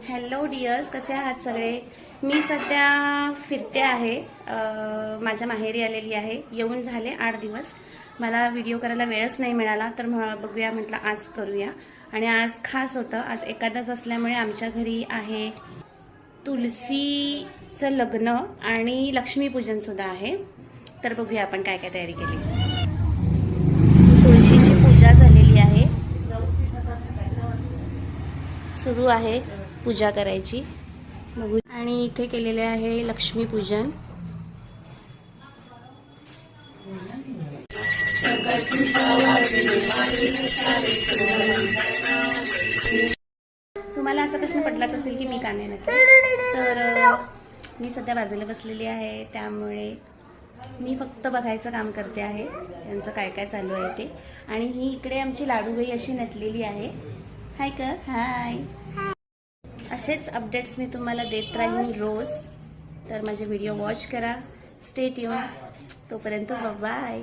Hello dears, कसे आहात सगळे? मी सध्या फिरते आहे, माझ्या माहेरी आलेली आहे. येऊन झाले 8 दिवस. मला व्हिडिओ करायला वेळच नाही मिळाला, तर बघूया म्हटलं आज करूया. आणि आज खास होतं, आज एकादश असल्यामुळे आमच्या घरी आहे तुलसीचं लग्न आणि लक्ष्मीपूजनसुद्धा आहे. तर बघूया आपण काय काय तयारी केली. तुळशीची पूजा झालेली आहे, सुरू आहे पूजा करायची. बघू. आणि इथे केलेले आहे लक्ष्मीपूजन. तुम्हाला असा प्रश्न पडलाच असेल की मी का नाही नक्की, तर मी सध्या बाजूला बसलेली आहे, त्यामुळे मी फक्त बघायचं काम करते आहे यांचं काय काय चालू आहे ते. आणि ही इकडे आमची लाडूबाई अशी नटलेली आहे. हाय कर, हाय. असेच अपडेट्स मी तुम्हाला देत राहीन रोज, तर माझे व्हिडिओ वॉच करा. Stay tune. तोपर्यंत बाय.